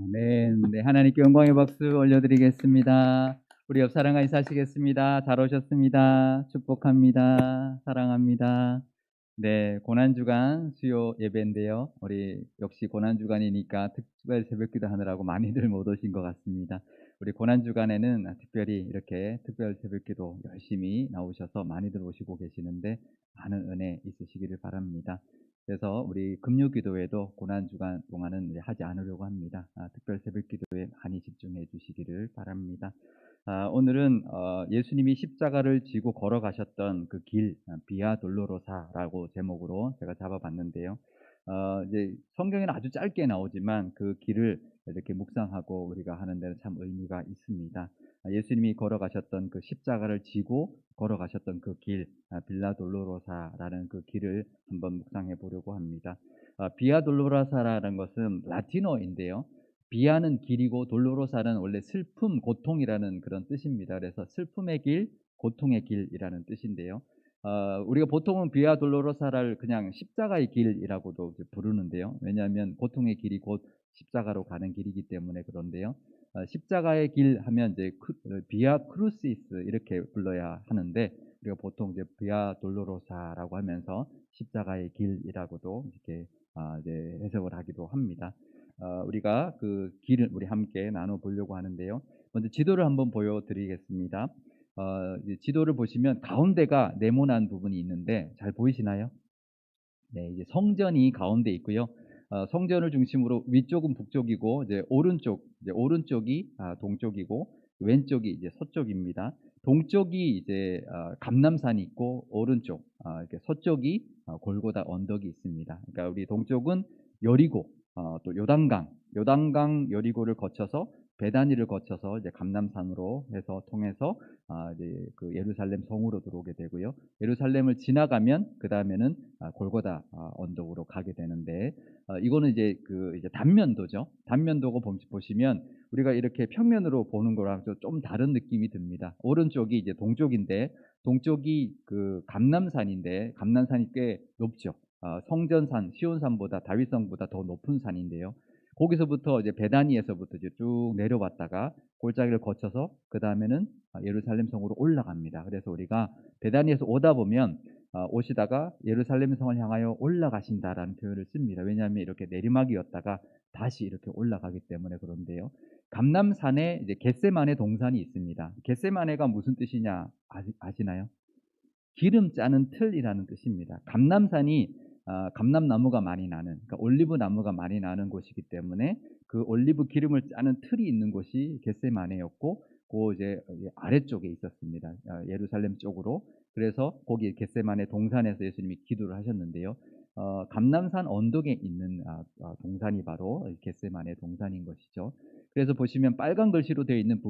네, 네, 하나님께 영광의 박수 올려드리겠습니다. 우리 옆 사람과 인사하시겠습니다. 잘 오셨습니다. 축복합니다. 사랑합니다. 네, 고난주간 수요 예배인데요. 우리 역시 고난주간이니까 특별 새벽기도 하느라고 많이들 못 오신 것 같습니다. 우리 고난주간에는 특별히 이렇게 특별 새벽기도 열심히 나오셔서 많이들 오시고 계시는데 많은 은혜 있으시기를 바랍니다. 그래서 우리 금요기도회도 고난주간 동안은 이제 하지 않으려고 합니다. 특별 새벽기도에 많이 집중해 주시기를 바랍니다. 오늘은 예수님이 십자가를 지고 걸어가셨던 그 길, 비아 돌로로사라고 제목으로 제가 잡아봤는데요. 이제 성경에는 아주 짧게 나오지만 그 길을 이렇게 묵상하고 우리가 하는 데는 참 의미가 있습니다. 예수님이 걸어가셨던 그 십자가를 지고 걸어가셨던 그 길, 빌라 돌로로사라는 그 길을 한번 묵상해 보려고 합니다. 비아 돌로로사라는 것은 라틴어인데요. 비아는 길이고 돌로로사는 원래 슬픔, 고통이라는 그런 뜻입니다. 그래서 슬픔의 길, 고통의 길이라는 뜻인데요. 우리가 보통은 비아 돌로로사를 그냥 십자가의 길이라고도 이제 부르는데요. 왜냐하면 고통의 길이 곧 십자가로 가는 길이기 때문에 그런데요. 십자가의 길 하면 이제 비아 크루시스 이렇게 불러야 하는데 우리가 보통 이제 비아 돌로로사라고 하면서 십자가의 길이라고도 이렇게 이제 해석을 하기도 합니다. 우리가 그 길을 우리 함께 나눠 보려고 하는데요. 먼저 지도를 한번 보여드리겠습니다. 이제 지도를 보시면 가운데가 네모난 부분이 있는데 잘 보이시나요? 네, 이제 성전이 가운데 있고요. 성전을 중심으로 위쪽은 북쪽이고 이제 오른쪽이 동쪽이고 왼쪽이 이제 서쪽입니다. 동쪽이 이제 감람산이 있고 오른쪽 이렇게 서쪽이 골고다 언덕이 있습니다. 그러니까 우리 동쪽은 여리고 또 요단강 여리고를 거쳐서 베다니를 거쳐서 이제 감람산으로 해서 통해서 이제 그 예루살렘 성으로 들어오게 되고요. 예루살렘을 지나가면 그 다음에는 골고다 언덕으로 가게 되는데 이거는 이제 단면도죠. 단면도고 보시면 우리가 이렇게 평면으로 보는 거랑 좀 다른 느낌이 듭니다. 오른쪽이 이제 동쪽인데 동쪽이 그 감람산인데 감람산이 꽤 높죠. 성전산, 시온산보다 다윗성보다 더 높은 산인데요. 거기서부터 이제 베다니에서부터 이제 쭉 내려왔다가 골짜기를 거쳐서 그 다음에는 예루살렘 성으로 올라갑니다. 그래서 우리가 베다니에서 오다 보면 오시다가 예루살렘 성을 향하여 올라가신다라는 표현을 씁니다. 왜냐하면 이렇게 내리막이었다가 다시 이렇게 올라가기 때문에 그런데요. 감람산에 이제 겟세마네 동산이 있습니다. 겟세마네가 무슨 뜻이냐 아시나요? 기름 짜는 틀이라는 뜻입니다. 감람산이 감람나무가 많이 나는, 그러니까 올리브 나무가 많이 나는 곳이기 때문에 그 올리브 기름을 짜는 틀이 있는 곳이 겟세마네였고, 그 이제 아래쪽에 있었습니다. 예루살렘 쪽으로. 그래서 거기 겟세마네 동산에서 예수님이 기도를 하셨는데요. 감람산 언덕에 있는 동산이 바로 겟세마네 동산인 것이죠. 그래서 보시면 빨간 글씨로 되어 있는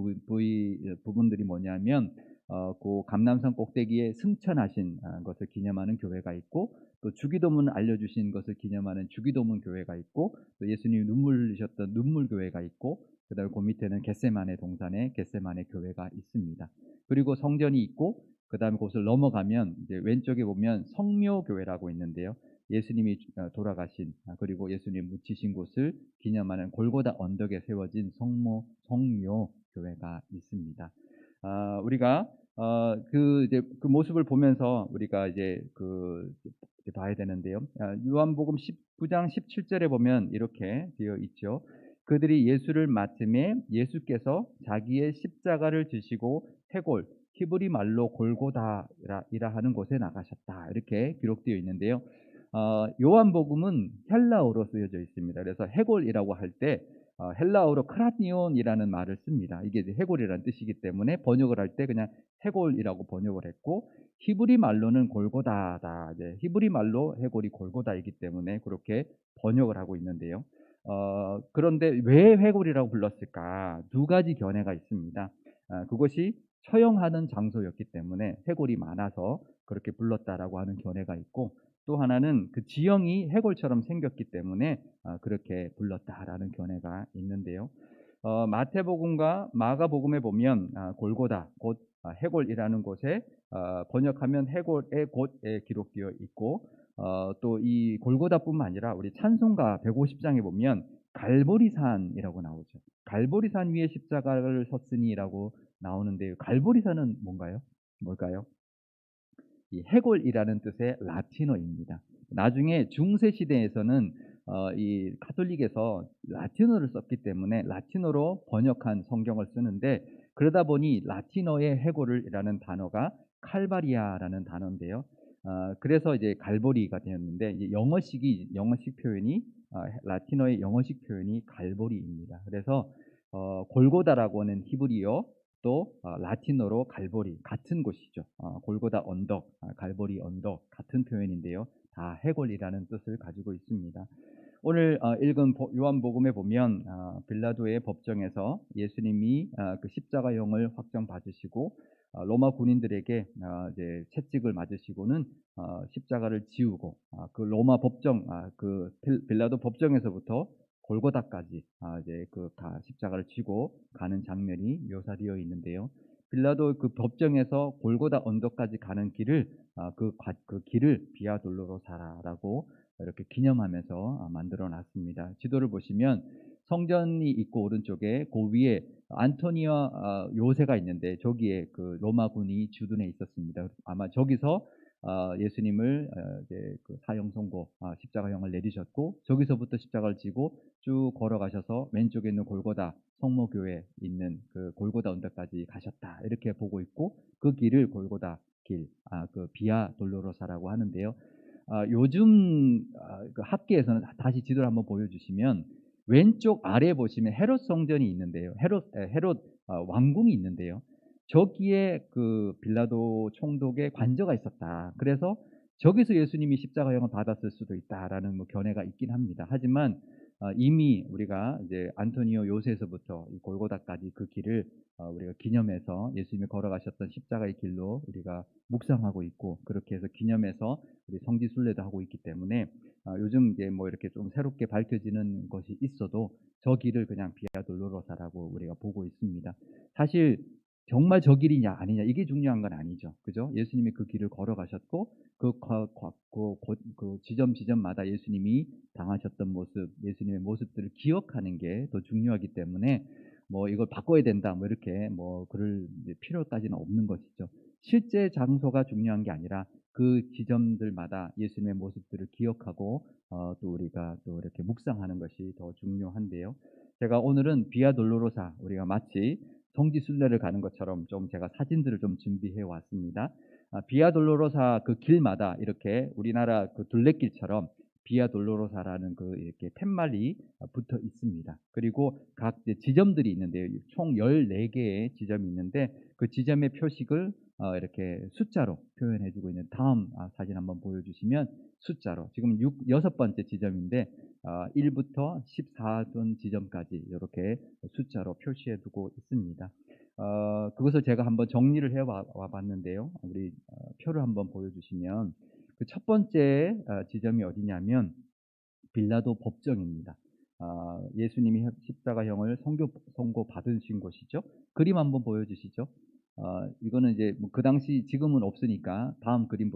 부분들이 뭐냐면 그 감람산 꼭대기에 승천하신 것을 기념하는 교회가 있고 또 주기도문을 알려주신 것을 기념하는 주기도문 교회가 있고 또 예수님이 눈물 흘리셨던 눈물 교회가 있고 그다음에 그 밑에는 겟세마네 동산에 겟세마네 교회가 있습니다. 그리고 성전이 있고 그다음에 그것을 넘어가면 이제 왼쪽에 보면 성묘 교회라고 있는데요. 예수님이 돌아가신 그리고 예수님 묻히신 곳을 기념하는 골고다 언덕에 세워진 성묘 교회가 있습니다. 우리가 이제 그 모습을 보면서 우리가 이제 봐야 되는데요. 요한복음 19장 17절에 보면 이렇게 되어 있죠. 그들이 예수를 맞음에 예수께서 자기의 십자가를 지시고 해골 히브리 말로 골고다이라 하는 곳에 나가셨다. 이렇게 기록되어 있는데요. 요한복음은 헬라어로 쓰여져 있습니다. 그래서 해골이라고 할 때 헬라어로 크라티온이라는 말을 씁니다. 이게 이제 해골이라는 뜻이기 때문에 번역을 할 때 그냥 해골이라고 번역을 했고 히브리 말로는 골고다다. 이제 히브리 말로 해골이 골고다이기 때문에 그렇게 번역을 하고 있는데요. 그런데 왜 해골이라고 불렀을까? 두 가지 견해가 있습니다. 그것이 처형하는 장소였기 때문에 해골이 많아서 그렇게 불렀다라고 하는 견해가 있고 또 하나는 그 지형이 해골처럼 생겼기 때문에 그렇게 불렀다라는 견해가 있는데요. 마태복음과 마가복음에 보면 골고다 곧 해골이라는 곳에 번역하면 해골의 곳에 기록되어 있고 또 이 골고다뿐만 아니라 우리 찬송가 150장에 보면 갈보리산이라고 나오죠. 갈보리산 위에 십자가를 섰으니라고 나오는데요. 갈보리산은 뭔가요? 뭘까요? 이 해골이라는 뜻의 라틴어입니다. 나중에 중세 시대에서는 이 카톨릭에서 라틴어를 썼기 때문에 라틴어로 번역한 성경을 쓰는데, 그러다 보니 라틴어의 해골이라는 단어가 칼바리아라는 단어인데요. 그래서 이제 갈보리가 되었는데, 이제 영어식 표현이 라틴어의 영어식 표현이 갈보리입니다. 그래서 골고다라고 하는 히브리어, 또 라틴어로 갈보리, 같은 곳이죠. 골고다 언덕, 갈보리 언덕, 같은 표현인데요. 다 해골이라는 뜻을 가지고 있습니다. 오늘 읽은 요한복음에 보면 빌라도의 법정에서 예수님이 그 십자가형을 확정받으시고 로마 군인들에게 이제 채찍을 맞으시고는 십자가를 지우고, 그 로마 법정, 그 빌라도 법정에서부터 골고다까지 이제 그 십자가를 지고 가는 장면이 묘사되어 있는데요. 빌라도 그 법정에서 골고다 언덕까지 가는 길을, 그 길을 비아 돌로로사라라고 이렇게 기념하면서 만들어 놨습니다. 지도를 보시면 성전이 있고, 오른쪽에 그 위에 안토니와 요새가 있는데, 저기에 그 로마군이 주둔해 있었습니다. 아마 저기서 예수님을 이제 그 사형 선고, 십자가형을 내리셨고, 저기서부터 십자가를 지고 쭉 걸어가셔서 왼쪽에 있는 골고다 성모교회 있는 그 골고다 언덕까지 가셨다, 이렇게 보고 있고, 그 길을 골고다 길, 그 비아 돌로로사라고 하는데요. 요즘 그 학계에서는, 다시 지도를 한번 보여주시면 왼쪽 아래 보시면 헤롯 성전이 있는데요. 헤롯 왕궁이 있는데요. 저기에 그 빌라도 총독의 관저가 있었다. 그래서 저기서 예수님이 십자가형을 받았을 수도 있다라는 뭐 견해가 있긴 합니다. 하지만 이미 우리가 이제 안토니오 요새에서부터 이 골고다까지 그 길을 우리가 기념해서 예수님이 걸어가셨던 십자가의 길로 우리가 묵상하고 있고, 그렇게 해서 기념해서 우리 성지 순례도 하고 있기 때문에 요즘 이제 뭐 이렇게 좀 새롭게 밝혀지는 것이 있어도 저 길을 그냥 비아 돌로로사라고 우리가 보고 있습니다. 사실 정말 저 길이냐 아니냐, 이게 중요한 건 아니죠. 그죠? 예수님이 그 길을 걸어가셨고, 그 지점마다 예수님이 당하셨던 모습, 예수님의 모습들을 기억하는 게 더 중요하기 때문에 뭐 이걸 바꿔야 된다, 뭐 이렇게 뭐 그럴 필요까지는 없는 것이죠. 실제 장소가 중요한 게 아니라 그 지점들마다 예수님의 모습들을 기억하고 또 우리가 또 이렇게 묵상하는 것이 더 중요한데요. 제가 오늘은 비아 돌로로사, 우리가 마치 성지 순례를 가는 것처럼 좀 제가 사진들을 좀 준비해 왔습니다. 비아 돌로로사 그 길마다 이렇게 우리나라 그 둘레길처럼 비아 돌로로사라는 그 이렇게 팻말이 붙어 있습니다. 그리고 각 지점들이 있는데요. 총 14개의 지점이 있는데, 그 지점의 표식을 이렇게 숫자로 표현해 주고 있는, 다음 사진 한번 보여주시면 숫자로, 지금 6번째 지점인데 1부터 14번 지점까지 이렇게 숫자로 표시해 두고 있습니다. 그것을 제가 한번 정리를 해 봤는데요. 우리 표를 한번 보여주시면, 그 첫 번째 지점이 어디냐면 빌라도 법정입니다. 예수님이 십자가형을 선고 받으신 곳이죠. 그림 한번 보여주시죠. 이거는 이제 뭐 그 당시, 지금은 없으니까 다음 그림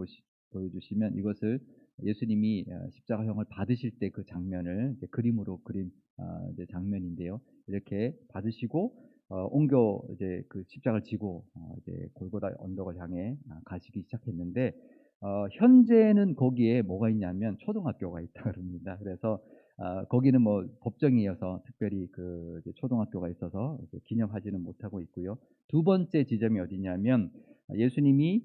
보여주시면, 이것을 예수님이 십자가형을 받으실 때 그 장면을 이제 그림으로 그린 이제 장면인데요. 이렇게 받으시고 옮겨 이제 그 십자가를 지고 이제 골고다 언덕을 향해 가시기 시작했는데, 현재는 거기에 뭐가 있냐면 초등학교가 있다 그럽니다. 그래서 거기는 뭐 법정이어서 특별히 그 이제 초등학교가 있어서 이제 기념하지는 못하고 있고요. 두 번째 지점이 어디냐면, 예수님이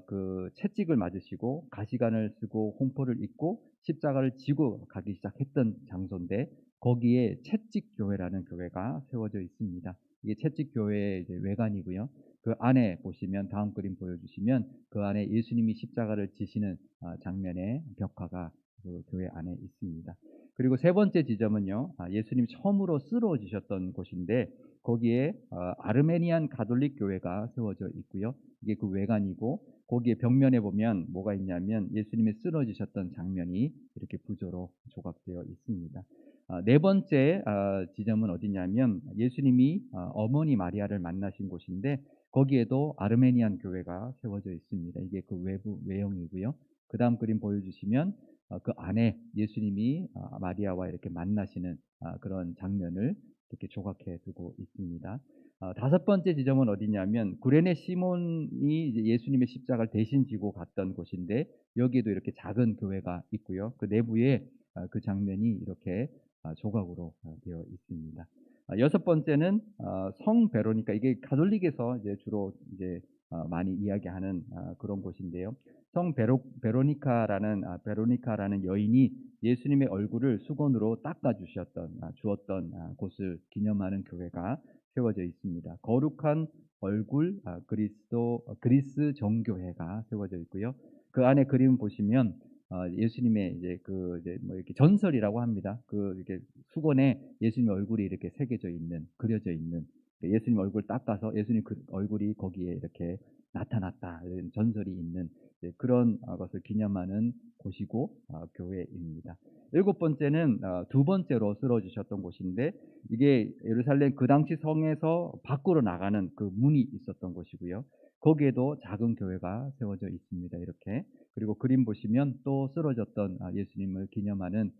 그 채찍을 맞으시고 가시관을 쓰고 홍포를 입고 십자가를 지고 가기 시작했던 장소인데, 거기에 채찍교회라는 교회가 세워져 있습니다. 이게 채찍교회의 이제 외관이고요. 그 안에 보시면, 다음 그림 보여주시면, 그 안에 예수님이 십자가를 지시는 장면의 벽화가 그 교회 안에 있습니다. 그리고 세 번째 지점은요, 예수님이 처음으로 쓰러지셨던 곳인데, 거기에 아르메니안 가톨릭 교회가 세워져 있고요. 이게 그 외관이고, 거기에 벽면에 보면 뭐가 있냐면 예수님이 쓰러지셨던 장면이 이렇게 부조로 조각되어 있습니다. 네 번째 지점은 어디냐면, 예수님이 어머니 마리아를 만나신 곳인데, 거기에도 아르메니안 교회가 세워져 있습니다. 이게 그 외부 외형이고요. 그 다음 그림 보여주시면 그 안에 예수님이 마리아와 이렇게 만나시는 그런 장면을 이렇게 조각해 두고 있습니다. 다섯 번째 지점은 어디냐면 구레네 시몬이 이제 예수님의 십자가를 대신 지고 갔던 곳인데 여기에도 이렇게 작은 교회가 있고요. 그 내부에 그 장면이 이렇게 조각으로 되어 있습니다. 여섯 번째는 성 베로니카, 이게 가톨릭에서 이제 주로 이제 많이 이야기하는 그런 곳인데요. 성 베로니카라는 여인이 예수님의 얼굴을 수건으로 닦아 주었던 곳을 기념하는 교회가 세워져 있습니다. 거룩한 얼굴 그리스 정교회가 세워져 있고요. 그 안에 그림 보시면 예수님의 이제 뭐 이렇게 전설이라고 합니다. 그 이렇게 수건에 예수님의 얼굴이 이렇게 새겨져 있는, 그려져 있는, 예수님 얼굴 닦아서 예수님 그 얼굴이 거기에 이렇게 나타났다, 이런 전설이 있는 그런 것을 기념하는 곳이고 교회입니다. 일곱 번째는 두 번째로 쓰러지셨던 곳인데, 이게 예루살렘 그 당시 성에서 밖으로 나가는 그 문이 있었던 곳이고요. 거기에도 작은 교회가 세워져 있습니다. 이렇게. 그리고 그림 보시면 또 쓰러졌던 예수님을 기념하는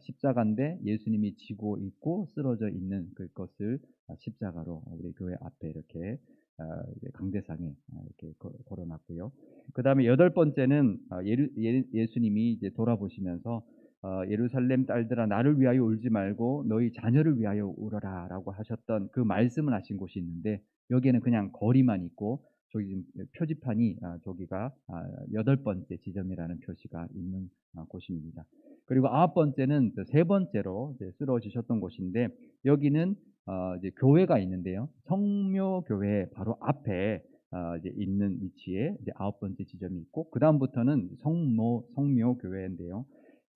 십자가인데 예수님이 지고 있고 쓰러져 있는 그것을 십자가로 우리 교회 앞에 이렇게 이제 강대상에 이렇게 걸어놨고요. 그 다음에 여덟 번째는 예수님이 이제 돌아보시면서 예루살렘 딸들아 나를 위하여 울지 말고 너희 자녀를 위하여 울어라라고 하셨던 그 말씀을 하신 곳이 있는데, 여기에는 그냥 거리만 있고 저기 지금 표지판이 저기가 여덟 번째 지점이라는 표시가 있는 곳입니다. 그리고 아홉 번째는 세 번째로 이제 쓰러지셨던 곳인데, 여기는 이제 교회가 있는데요. 성묘교회 바로 앞에 이제 있는 위치에 이제 아홉 번째 지점이 있고, 그 다음부터는 성묘교회인데요.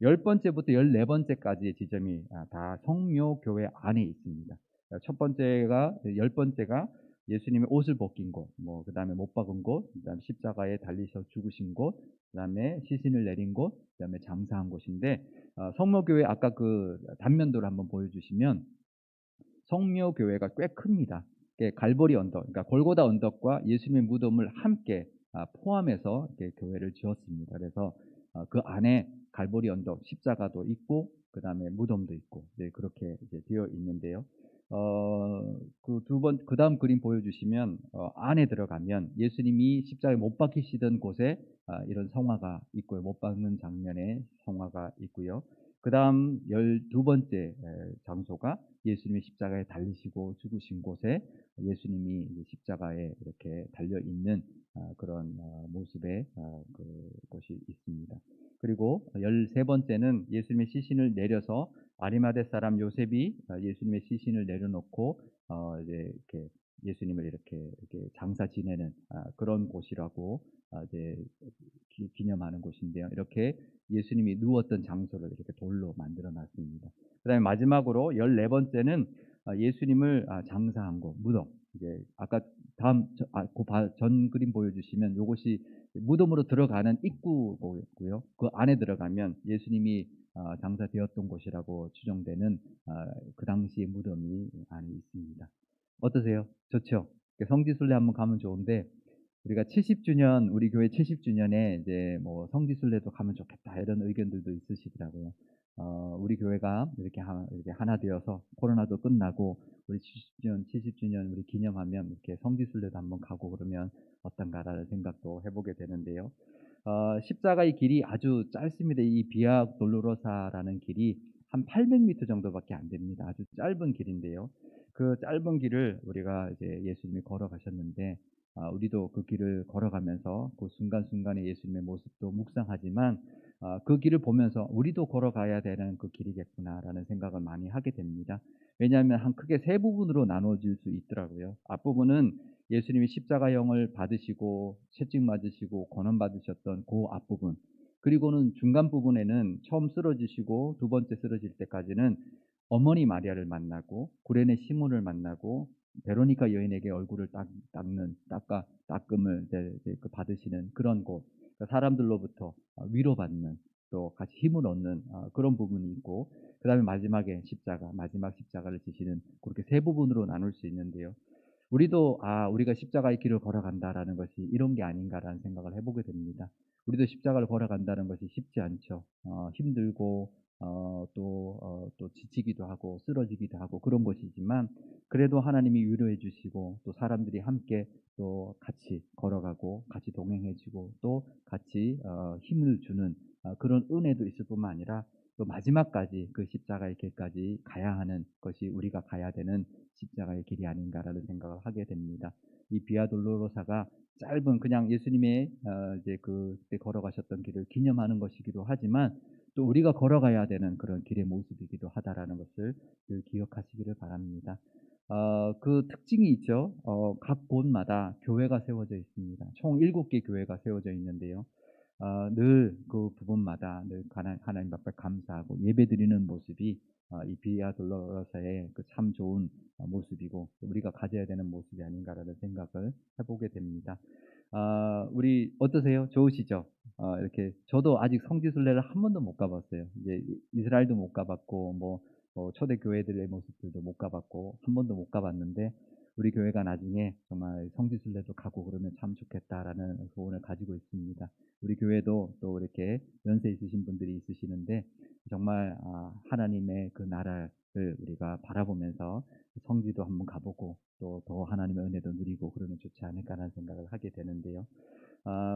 열 번째부터 14번째까지의 지점이 다 성묘교회 안에 있습니다. 첫 번째가, 열 번째가 예수님의 옷을 벗긴 곳, 뭐, 그 다음에 못 박은 곳, 그 다음에 십자가에 달리셔 죽으신 곳, 그 다음에 시신을 내린 곳, 그 다음에 장사한 곳인데, 성묘교회 아까 그 단면도를 한번 보여주시면 성묘교회가 꽤 큽니다. 갈보리 언덕, 그러니까 골고다 언덕과 예수님의 무덤을 함께 포함해서 이렇게 교회를 지었습니다. 그래서 그 안에 갈보리 언덕 십자가도 있고 그 다음에 무덤도 있고 그렇게 이제 되어 있는데요. 그 다음 그림 보여주시면 안에 들어가면 예수님이 십자가에 못 박히시던 곳에 이런 성화가 있고요. 못 박는 장면에 성화가 있고요. 그 다음 12번째 장소가 예수님이 십자가에 달리시고 죽으신 곳에 예수님이 십자가에 이렇게 달려 있는 그런 모습의 곳이 있습니다. 그리고 13번째는 예수님의 시신을 내려서 아리마대 사람 요셉이 예수님의 시신을 내려놓고 이제 이렇게 예수님을 이렇게 장사 지내는 그런 곳이라고 이제 기념하는 곳인데요. 이렇게 예수님이 누웠던 장소를 이렇게 돌로 만들어 놨습니다. 그 다음에 마지막으로 14번째는 예수님을 장사한 곳, 무덤. 이제 아까 전 그림 보여주시면 이것이 무덤으로 들어가는 입구고요. 그 안에 들어가면 예수님이 장사되었던 곳이라고 추정되는 그 당시의 무덤이 안에 있습니다. 어떠세요? 좋죠? 성지순례 한번 가면 좋은데, 우리가 70주년, 우리 교회 70주년에 이제 뭐 성지순례도 가면 좋겠다 이런 의견들도 있으시더라고요. 우리 교회가 이렇게 하나 되어서 코로나도 끝나고 우리 70주년 우리 기념하면 이렇게 성지순례도 한번 가고 그러면 어떤가라는 생각도 해보게 되는데요. 십자가의 길이 아주 짧습니다. 이 비아 돌로로사라는 길이 한 800m 정도밖에 안 됩니다. 아주 짧은 길인데요. 그 짧은 길을 우리가 이제 예수님이 걸어가셨는데, 우리도 그 길을 걸어가면서 그 순간순간의 예수님의 모습도 묵상하지만 그 길을 보면서 우리도 걸어가야 되는 그 길이겠구나라는 생각을 많이 하게 됩니다. 왜냐하면 크게 세 부분으로 나눠질 수 있더라고요. 앞부분은 예수님이 십자가형을 받으시고 채찍 맞으시고 고난 받으셨던 그 앞부분, 그리고는 중간 부분에는 처음 쓰러지시고 두 번째 쓰러질 때까지는 어머니 마리아를 만나고 구레네 시몬을 만나고 베로니카 여인에게 얼굴을 닦음을 받으시는 그런 곳, 그러니까 사람들로부터 위로받는 또 같이 힘을 얻는 그런 부분이 있고, 그 다음에 마지막 십자가를 지시는 그렇게 세 부분으로 나눌 수 있는데요. 우리도 '아 우리가 십자가의 길을 걸어간다.'라는 것이 이런 게 아닌가라는 생각을 해 보게 됩니다. 우리도 십자가를 걸어간다는 것이 쉽지 않죠. 힘들고 또 지치기도 하고 쓰러지기도 하고 그런 것이지만 그래도 하나님이 위로해 주시고 또 사람들이 함께 또 같이 걸어가고 같이 동행해 주고 또 같이 힘을 주는 그런 은혜도 있을 뿐만 아니라 또 마지막까지 그 십자가의 길까지 가야 하는 것이 우리가 가야 되는 십자가의 길이 아닌가라는 생각을 하게 됩니다. 이 비아 돌로로사가 짧은 그냥 예수님의 이제 그때 걸어가셨던 길을 기념하는 것이기도 하지만 또 우리가 걸어가야 되는 그런 길의 모습이기도 하다라는 것을 늘 기억하시기를 바랍니다. 그 특징이 있죠. 각 곳마다 교회가 세워져 있습니다. 총 7개 교회가 세워져 있는데요. 늘 그 부분마다 늘 하나님 앞에 감사하고 예배드리는 모습이 이 비아 돌로로사의 그 참 좋은 모습이고 우리가 가져야 되는 모습이 아닌가라는 생각을 해 보게 됩니다. 우리 어떠세요? 좋으시죠? 이렇게 저도 아직 성지순례를 한 번도 못 가 봤어요. 이제 이스라엘도 못 가 봤고 초대 교회들의 모습들도 못 가 봤고 한 번도 못 가 봤는데 우리 교회가 나중에 정말 성지순례도 가고 그러면 참 좋겠다라는 소원을 가지고 있습니다. 우리 교회도 또 이렇게 연세 있으신 분들이 있으시는데 정말 하나님의 그 나라를 우리가 바라보면서 성지도 한번 가보고 또 더 하나님의 은혜도 누리고 그러면 좋지 않을까라는 생각을 하게 되는데요.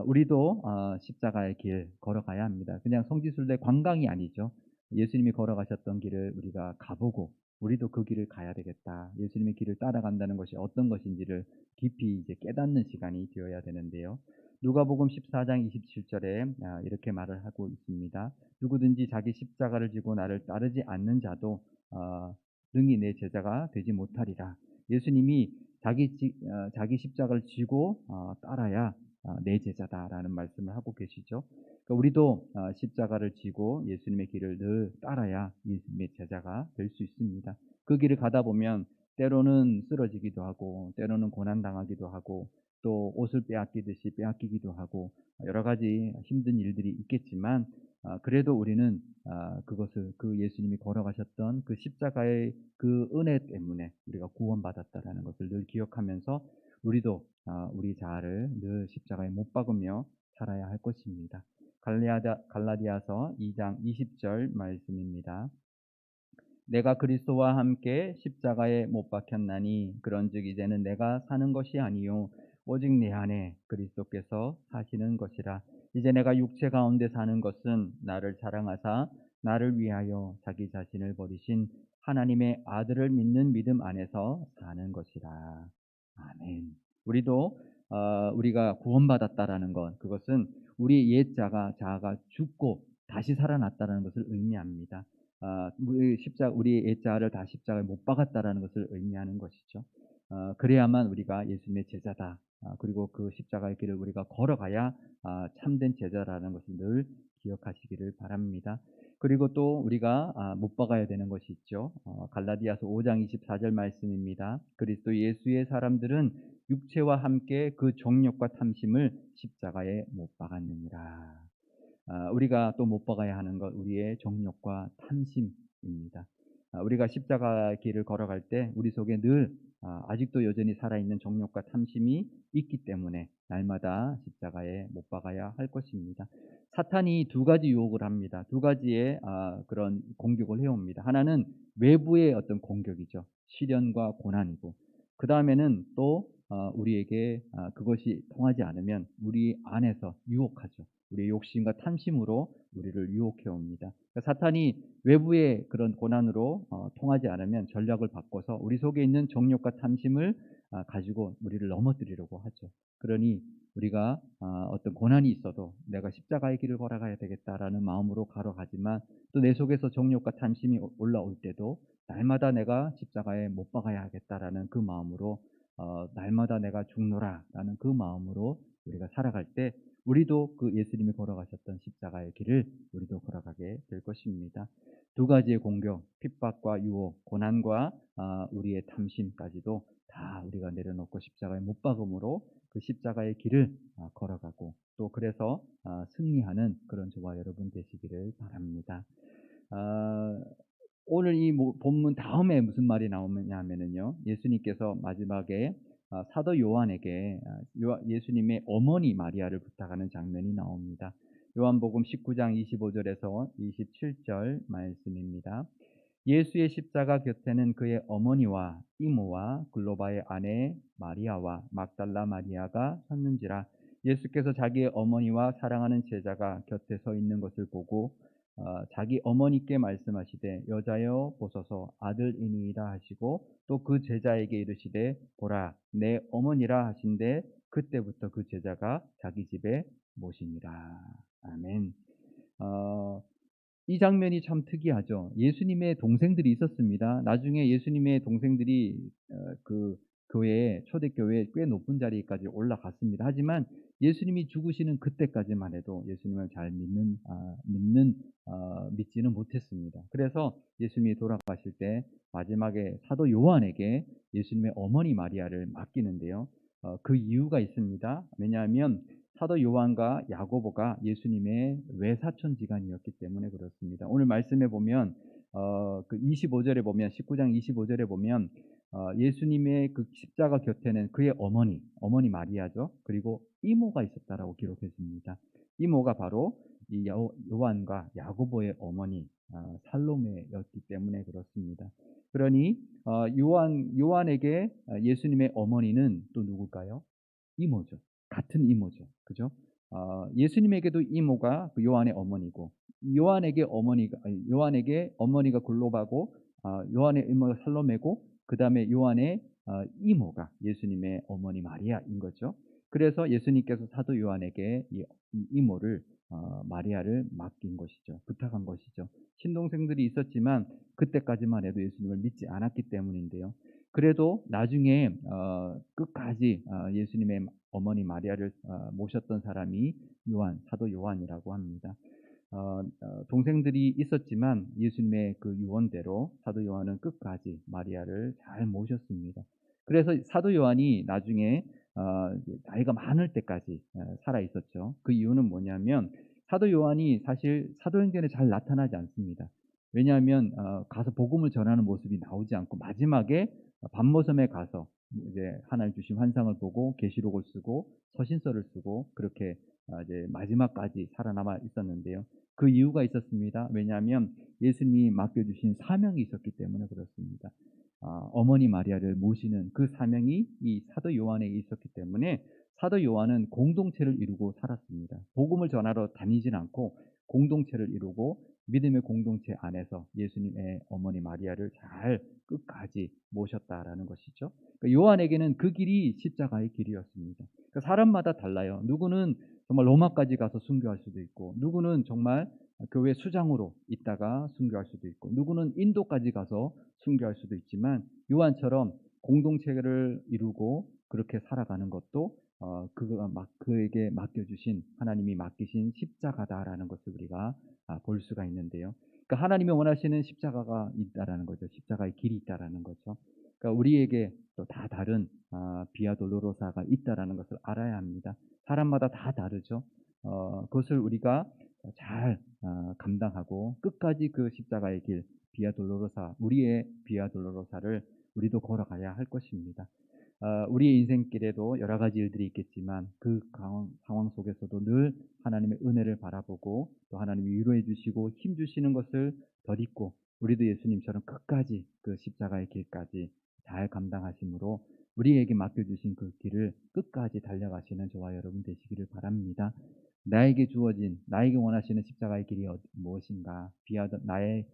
우리도 십자가의 길 걸어가야 합니다. 그냥 성지순례 관광이 아니죠. 예수님이 걸어가셨던 길을 우리가 가보고 우리도 그 길을 가야 되겠다. 예수님의 길을 따라간다는 것이 어떤 것인지를 깊이 이제 깨닫는 시간이 되어야 되는데요. 누가복음 14장 27절에 이렇게 말을 하고 있습니다. 누구든지 자기 십자가를 지고 나를 따르지 않는 자도 능히 내 제자가 되지 못하리라. 예수님이 자기 십자가를 지고 따라야 내 제자다라는 말씀을 하고 계시죠. 그러니까 우리도 십자가를 지고 예수님의 길을 늘 따라야 예수님의 제자가 될 수 있습니다. 그 길을 가다 보면 때로는 쓰러지기도 하고 때로는 고난당하기도 하고 또 옷을 빼앗기듯이 빼앗기기도 하고 여러 가지 힘든 일들이 있겠지만 그래도 우리는 그것을 그 예수님이 걸어가셨던 그 십자가의 그 은혜 때문에 우리가 구원받았다라는 것을 늘 기억하면서 우리도 우리 자아를 늘 십자가에 못 박으며 살아야 할 것입니다. 갈라디아서 2장 20절 말씀입니다. 내가 그리스도와 함께 십자가에 못 박혔나니 그런즉 이제는 내가 사는 것이 아니요 오직 내 안에 그리스도께서 사시는 것이라. 이제 내가 육체 가운데 사는 것은 나를 사랑하사 나를 위하여 자기 자신을 버리신 하나님의 아들을 믿는 믿음 안에서 사는 것이라. 아멘. 우리도 우리가 구원받았다라는 것, 그것은 우리 자아가 죽고 다시 살아났다라는 것을 의미합니다. 우리 옛자를 다 십자가에 못 박았다라는 것을 의미하는 것이죠. 그래야만 우리가 예수님의 제자다. 그리고 그 십자가의 길을 우리가 걸어가야 참된 제자라는 것을 늘 기억하시기를 바랍니다. 그리고 또 우리가 못 박아야 되는 것이 있죠. 갈라디아서 5장 24절 말씀입니다. 그리스도 예수의 사람들은 육체와 함께 그 정욕과 탐심을 십자가에 못 박았느니라. 우리가 또 못 박아야 하는 것 우리의 정욕과 탐심입니다. 우리가 십자가 길을 걸어갈 때 우리 속에 늘 아직도 여전히 살아있는 정욕과 탐심이 있기 때문에 날마다 십자가에 못 박아야 할 것입니다. 사탄이 두 가지 유혹을 합니다. 두 가지의 그런 공격을 해옵니다. 하나는 외부의 어떤 공격이죠. 시련과 고난이고 그 다음에는 또 우리에게 그것이 통하지 않으면 우리 안에서 유혹하죠. 우리의 욕심과 탐심으로 우리를 유혹해 옵니다. 그러니까 사탄이 외부의 그런 고난으로 통하지 않으면 전략을 바꿔서 우리 속에 있는 정욕과 탐심을 가지고 우리를 넘어뜨리려고 하죠. 그러니 우리가 어떤 고난이 있어도 내가 십자가의 길을 걸어가야 되겠다라는 마음으로 걸어가지만 또 내 속에서 정욕과 탐심이 올라올 때도 날마다 내가 십자가에 못 박아야 하겠다라는 그 마음으로 날마다 내가 죽노라라는 그 마음으로 우리가 살아갈 때 우리도 그 예수님이 걸어가셨던 십자가의 길을 우리도 걸어가게 될 것입니다. 두 가지의 공격, 핍박과 유혹, 고난과 우리의 탐심까지도 다 우리가 내려놓고 십자가에 못 박음으로 그 십자가의 길을 걸어가고 또 그래서 승리하는 그런 저와 여러분 되시기를 바랍니다. 오늘 이 본문 다음에 무슨 말이 나오냐 하면은요. 예수님께서 마지막에 사도 요한에게 예수님의 어머니 마리아를 부탁하는 장면이 나옵니다. 요한복음 19장 25절에서 27절 말씀입니다. 예수의 십자가 곁에는 그의 어머니와 이모와 글로바의 아내 마리아와 막달라 마리아가 섰는지라. 예수께서 자기의 어머니와 사랑하는 제자가 곁에 서 있는 것을 보고 자기 어머니께 말씀하시되 여자여 보소서 아들이니이다 하시고 또 그 제자에게 이르시되 보라 내 어머니라 하신데 그때부터 그 제자가 자기 집에 모시니라. 아멘. 어, 이 장면이 참 특이하죠. 예수님의 동생들이 있었습니다. 나중에 예수님의 동생들이 그 교회에 초대교회에 꽤 높은 자리까지 올라갔습니다. 하지만 예수님이 죽으시는 그때까지만 해도 예수님을 잘 믿지는 못했습니다. 그래서 예수님이 돌아가실 때 마지막에 사도 요한에게 예수님의 어머니 마리아를 맡기는데요. 그 이유가 있습니다. 왜냐하면 사도 요한과 야고보가 예수님의 외사촌지간이었기 때문에 그렇습니다. 오늘 말씀에 보면 그 25절에 보면 19장 25절에 보면 예수님의 그 십자가 곁에는 그의 어머니 마리아죠. 그리고 이모가 있었다라고 기록했습니다. 이모가 바로 이 요한과 야고보의 어머니 살로메였기 때문에 그렇습니다. 그러니 요한에게 예수님의 어머니는 또 누굴까요? 이모죠. 같은 이모죠. 그죠? 예수님에게도 이모가 그 요한의 어머니고 요한에게 어머니가 글로바고 요한의 이모가 살로메고 그다음에 요한의 이모가 예수님의 어머니 마리아인 거죠. 그래서 예수님께서 사도 요한에게 이 이모를 마리아를 맡긴 것이죠. 부탁한 것이죠. 친동생들이 있었지만 그때까지만 해도 예수님을 믿지 않았기 때문인데요. 그래도 나중에 끝까지 예수님의 어머니 마리아를 모셨던 사람이 사도 요한이라고 합니다. 동생들이 있었지만 예수님의 그 유언대로 사도 요한은 끝까지 마리아를 잘 모셨습니다. 그래서 사도 요한이 나중에 나이가 많을 때까지 살아 있었죠. 그 이유는 뭐냐면 사도 요한이 사실 사도행전에 잘 나타나지 않습니다. 왜냐하면 가서 복음을 전하는 모습이 나오지 않고 마지막에 반모섬에 가서 이제 하나님 주신 환상을 보고 계시록을 쓰고 서신서를 쓰고 그렇게 이제 마지막까지 살아남아 있었는데요. 그 이유가 있었습니다. 왜냐하면 예수님이 맡겨주신 사명이 있었기 때문에 그렇습니다. 어머니 마리아를 모시는 그 사명이 이 사도 요한에 있었기 때문에 사도 요한은 공동체를 이루고 살았습니다. 복음을 전하러 다니진 않고 공동체를 이루고 믿음의 공동체 안에서 예수님의 어머니 마리아를 잘 끝까지 모셨다라는 것이죠. 그러니까 요한에게는 그 길이 십자가의 길이었습니다. 그러니까 사람마다 달라요. 누구는 정말 로마까지 가서 순교할 수도 있고, 누구는 정말 교회 수장으로 있다가 순교할 수도 있고, 누구는 인도까지 가서 순교할 수도 있지만 요한처럼 공동체를 이루고 그렇게 살아가는 것도 그에게 맡겨주신 하나님이 맡기신 십자가다라는 것을 우리가 볼 수가 있는데요. 그러니까 하나님이 원하시는 십자가가 있다라는 거죠. 십자가의 길이 있다라는 거죠. 그러니까 우리에게 또 다 다른 비아 돌로로사가 있다라는 것을 알아야 합니다. 사람마다 다 다르죠. 그것을 우리가 잘 감당하고 끝까지 그 십자가의 길 비아 돌로로사 우리의 비아 돌로로사를 우리도 걸어가야 할 것입니다. 우리의 인생길에도 여러 가지 일들이 있겠지만 그 상황 속에서도 늘 하나님의 은혜를 바라보고 또 하나님이 위로해 주시고 힘 주시는 것을 덧입고 우리도 예수님처럼 끝까지 그 십자가의 길까지 잘 감당하심으로 우리에게 맡겨주신 그 길을 끝까지 달려가시는 저와 여러분 되시기를 바랍니다. 나에게 원하시는 십자가의 길이 무엇인가? 나의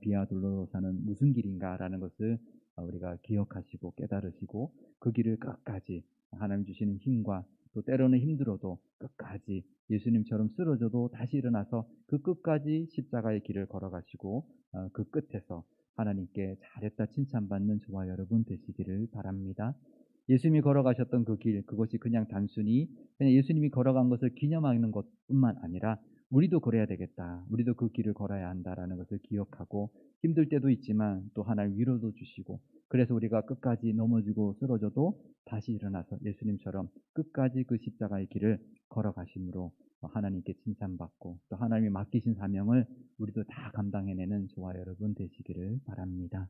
비아 돌로로사는 무슨 길인가라는 것을 우리가 기억하시고 깨달으시고 그 길을 끝까지 하나님 주시는 힘과 또 때로는 힘들어도 끝까지 예수님처럼 쓰러져도 다시 일어나서 그 끝까지 십자가의 길을 걸어가시고 그 끝에서 하나님께 잘했다 칭찬받는 저와 여러분 되시기를 바랍니다. 예수님이 걸어가셨던 그 길, 그것이 그냥 단순히 그냥 예수님이 걸어간 것을 기념하는 것뿐만 아니라 우리도 그래야 되겠다. 우리도 그 길을 걸어야 한다라는 것을 기억하고 힘들 때도 있지만 또 하나님 위로도 주시고 그래서 우리가 끝까지 넘어지고 쓰러져도 다시 일어나서 예수님처럼 끝까지 그 십자가의 길을 걸어가심으로 하나님께 칭찬받고 또 하나님이 맡기신 사명을 우리도 다 감당해내는 저와 여러분 되시기를 바랍니다.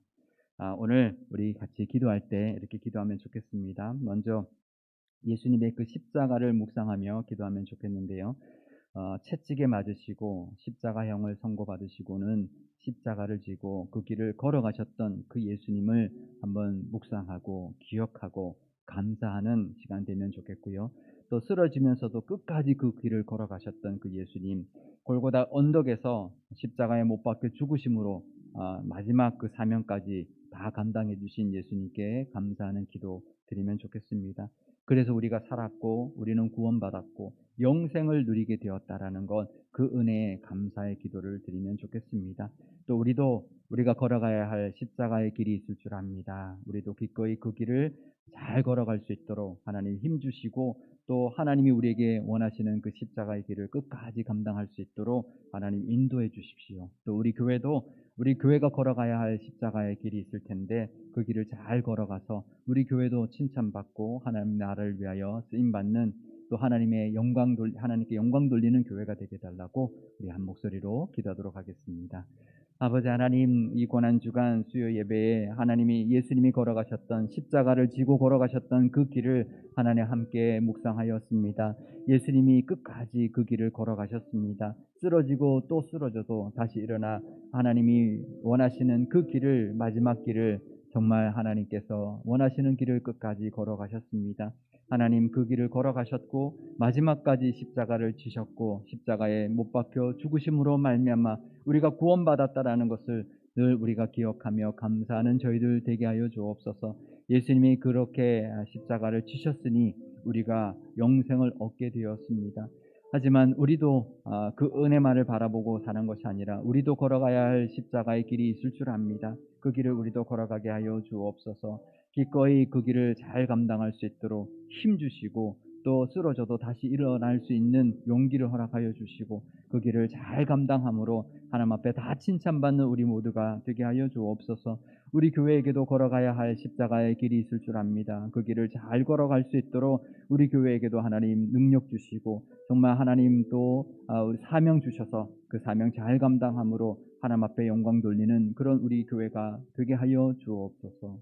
오늘 우리 같이 기도할 때 이렇게 기도하면 좋겠습니다. 먼저 예수님의 그 십자가를 묵상하며 기도하면 좋겠는데요. 채찍에 맞으시고 십자가형을 선고받으시고는 십자가를 지고 그 길을 걸어가셨던 그 예수님을 한번 묵상하고 기억하고 감사하는 시간 되면 좋겠고요. 또 쓰러지면서도 끝까지 그 길을 걸어가셨던 그 예수님, 골고다 언덕에서 십자가에 못 박혀 죽으심으로 마지막 그 사명까지 다 감당해 주신 예수님께 감사하는 기도 드리면 좋겠습니다. 그래서 우리가 살았고 우리는 구원받았고 영생을 누리게 되었다라는 것, 그 은혜에 감사의 기도를 드리면 좋겠습니다. 또 우리가 걸어가야 할 십자가의 길이 있을 줄 압니다. 우리도 기꺼이 그 길을 잘 걸어갈 수 있도록 하나님 힘 주시고, 또 하나님이 우리에게 원하시는 그 십자가의 길을 끝까지 감당할 수 있도록 하나님 인도해 주십시오. 또 우리 교회가 걸어가야 할 십자가의 길이 있을 텐데 그 길을 잘 걸어가서 우리 교회도 칭찬받고 하나님 나라를 위하여 쓰임받는, 또 하나님께 영광 돌리는 교회가 되게 달라고 우리 한 목소리로 기도하도록 하겠습니다. 아버지 하나님, 이 고난주간 수요 예배에 하나님이 예수님이 걸어가셨던 십자가를 지고 걸어가셨던 그 길을 하나님 함께 묵상하였습니다. 예수님이 끝까지 그 길을 걸어가셨습니다. 쓰러지고 또 쓰러져도 다시 일어나 하나님이 원하시는 그 길을, 마지막 길을 정말 하나님께서 원하시는 길을 끝까지 걸어가셨습니다. 하나님, 그 길을 걸어가셨고 마지막까지 십자가를 지셨고 십자가에 못 박혀 죽으심으로 말미암아 우리가 구원받았다라는 것을 늘 우리가 기억하며 감사하는 저희들 되게 하여 주옵소서. 예수님이 그렇게 십자가를 지셨으니 우리가 영생을 얻게 되었습니다. 하지만 우리도 그 은혜만을 바라보고 사는 것이 아니라 우리도 걸어가야 할 십자가의 길이 있을 줄 압니다. 그 길을 우리도 걸어가게 하여 주옵소서. 기꺼이 그 길을 잘 감당할 수 있도록 힘 주시고, 또 쓰러져도 다시 일어날 수 있는 용기를 허락하여 주시고, 그 길을 잘 감당함으로 하나님 앞에 다 칭찬받는 우리 모두가 되게 하여 주옵소서. 우리 교회에게도 걸어가야 할 십자가의 길이 있을 줄 압니다. 그 길을 잘 걸어갈 수 있도록 우리 교회에게도 하나님 능력 주시고, 정말 하나님 또 우리 사명 주셔서 그 사명 잘 감당함으로 하나님 앞에 영광 돌리는 그런 우리 교회가 되게 하여 주옵소서.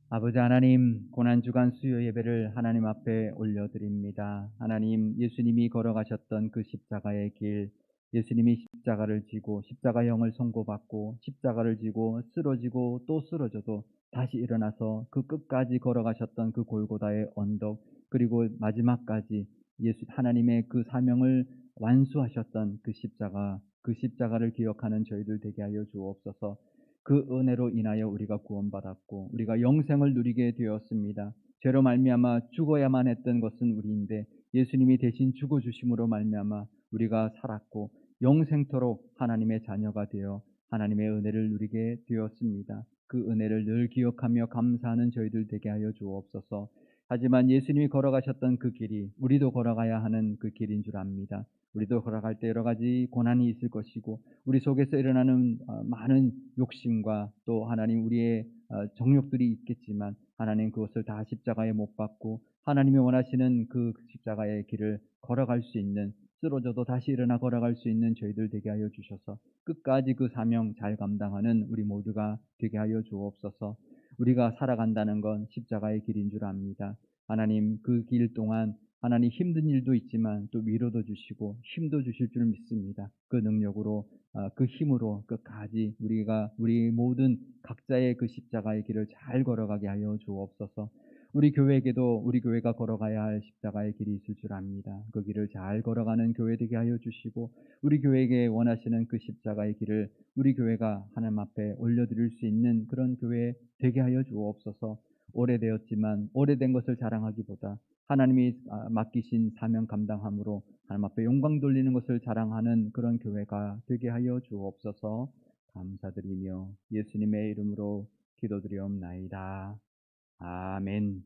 아버지 하나님, 고난주간 수요 예배를 하나님 앞에 올려드립니다. 하나님, 예수님이 걸어가셨던 그 십자가의 길, 예수님이 십자가를 지고 십자가형을 선고받고 십자가를 지고 쓰러지고 또 쓰러져도 다시 일어나서 그 끝까지 걸어가셨던 그 골고다의 언덕, 그리고 마지막까지 하나님의 그 사명을 완수하셨던 그 십자가를 기억하는 저희들 되게 하여 주옵소서. 그 은혜로 인하여 우리가 구원받았고 우리가 영생을 누리게 되었습니다. 죄로 말미암아 죽어야만 했던 것은 우리인데 예수님이 대신 죽어주심으로 말미암아 우리가 살았고 영생토록 하나님의 자녀가 되어 하나님의 은혜를 누리게 되었습니다. 그 은혜를 늘 기억하며 감사하는 저희들 되게 하여 주옵소서. 하지만 예수님이 걸어가셨던 그 길이 우리도 걸어가야 하는 그 길인 줄 압니다. 우리도 걸어갈 때 여러 가지 고난이 있을 것이고 우리 속에서 일어나는 많은 욕심과 또 하나님 우리의 정욕들이 있겠지만, 하나님 그것을 다 십자가에 못 박고 하나님이 원하시는 그 십자가의 길을 걸어갈 수 있는, 쓰러져도 다시 일어나 걸어갈 수 있는 저희들 되게 하여 주셔서 끝까지 그 사명 잘 감당하는 우리 모두가 되게 하여 주옵소서. 우리가 살아간다는 건 십자가의 길인 줄 압니다. 하나님, 그 길 동안 하나님 힘든 일도 있지만 또 위로도 주시고 힘도 주실 줄 믿습니다. 그 능력으로 그 힘으로 끝까지 우리 모든 각자의 그 십자가의 길을 잘 걸어가게 하여 주옵소서. 우리 교회에게도 우리 교회가 걸어가야 할 십자가의 길이 있을 줄 압니다. 그 길을 잘 걸어가는 교회 되게 하여 주시고 우리 교회에게 원하시는 그 십자가의 길을 우리 교회가 하나님 앞에 올려드릴 수 있는 그런 교회 되게 하여 주옵소서. 오래되었지만 오래된 것을 자랑하기보다 하나님이 맡기신 사명 감당함으로 하나님 앞에 영광 돌리는 것을 자랑하는 그런 교회가 되게 하여 주옵소서. 감사드리며 예수님의 이름으로 기도드리옵나이다. 아멘.